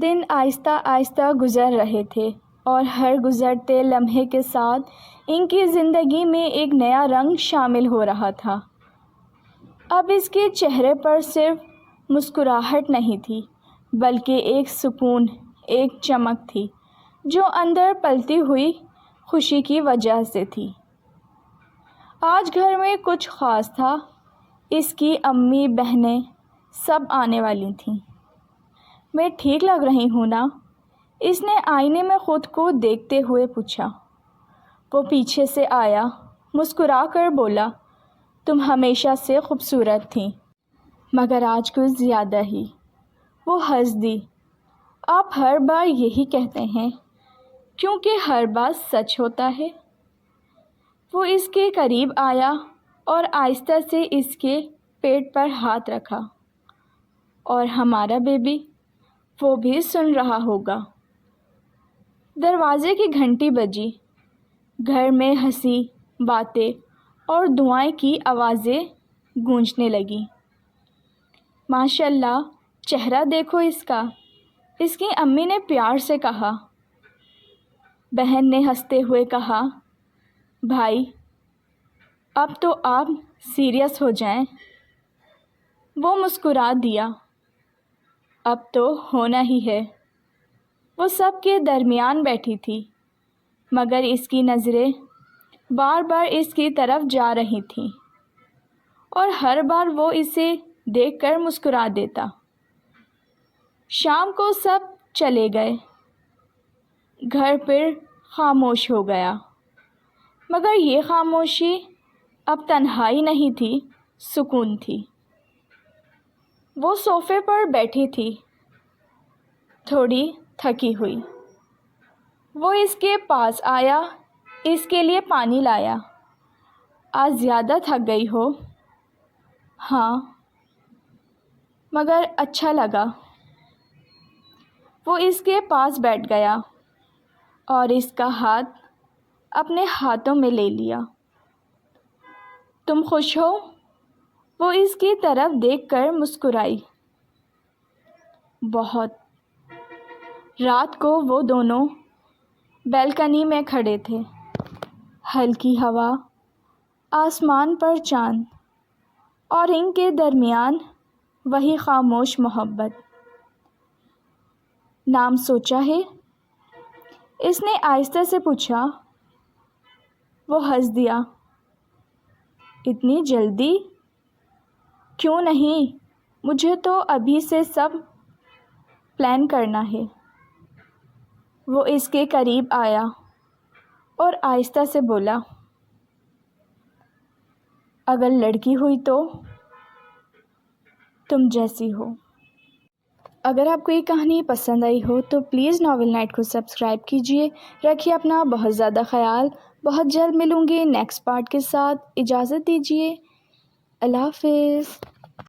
دن آہستہ آہستہ گزر رہے تھے اور ہر گزرتے لمحے کے ساتھ ان کی زندگی میں ایک نیا رنگ شامل ہو رہا تھا۔ اب اس کے چہرے پر صرف مسکراہٹ نہیں تھی بلکہ ایک سکون، ایک چمک تھی جو اندر پلتی ہوئی خوشی کی وجہ سے تھی۔ آج گھر میں کچھ خاص تھا۔ اس کی امی، بہنیں سب آنے والی تھیں۔ میں ٹھیک لگ رہی ہوں نا؟ اس نے آئینے میں خود کو دیکھتے ہوئے پوچھا۔ وہ پیچھے سے آیا، مسکرا کر بولا، تم ہمیشہ سے خوبصورت تھیں، مگر آج کچھ زیادہ ہی۔ وہ ہنس دی۔ آپ ہر بار یہی کہتے ہیں کیونکہ ہر بات سچ ہوتا ہے۔ وہ اس کے قریب آیا اور آہستہ سے اس کے پیٹ پر ہاتھ رکھا۔ اور ہمارا بیبی، وہ بھی سن رہا ہوگا۔ دروازے کی گھنٹی بجی۔ گھر میں ہنسی، باتیں اور دعائیں کی آوازیں گونجنے لگیں۔ ماشاء اللہ، چہرہ دیکھو اس کا، اس کی امی نے پیار سے کہا۔ بہن نے ہنستے ہوئے کہا، بھائی اب تو آپ سیریس ہو جائیں۔ وہ مسکرا دیا، اب تو ہونا ہی ہے۔ وہ سب کے درمیان بیٹھی تھی مگر اس کی نظریں بار بار اس کی طرف جا رہی تھیں اور ہر بار وہ اسے دیکھ کر مسکرا دیتا۔ شام کو سب چلے گئے۔ گھر پھر خاموش ہو گیا، مگر یہ خاموشی اب تنہائی نہیں تھی، سکون تھی۔ وہ صوفے پر بیٹھی تھی، تھوڑی تھکی ہوئی۔ وہ اس کے پاس آیا، اس کے لیے پانی لایا۔ آج زیادہ تھک گئی ہو؟ ہاں، مگر اچھا لگا۔ وہ اس کے پاس بیٹھ گیا اور اس کا ہاتھ اپنے ہاتھوں میں لے لیا۔ تم خوش ہو؟ وہ اس کی طرف دیکھ کر مسکرائی۔ بہت۔ رات کو وہ دونوں بیلکنی میں کھڑے تھے۔ ہلکی ہوا، آسمان پر چاند اور ان کے درمیان وہی خاموش محبت۔ نام سوچا ہے؟ اس نے آہستہ سے پوچھا۔ وہ ہنس دیا۔ اتنی جلدی؟ کیوں نہیں، مجھے تو ابھی سے سب پلان کرنا ہے۔ وہ اس کے قریب آیا اور آہستہ سے بولا، اگر لڑکی ہوئی تو تم جیسی ہو۔ اگر آپ کو یہ کہانی پسند آئی ہو تو پلیز ناول نائٹ کو سبسکرائب کیجیے۔ رکھیے اپنا بہت زیادہ خیال۔ بہت جلد ملوں گی نیکسٹ پارٹ کے ساتھ۔ اجازت دیجیے۔ اللہ حافظ۔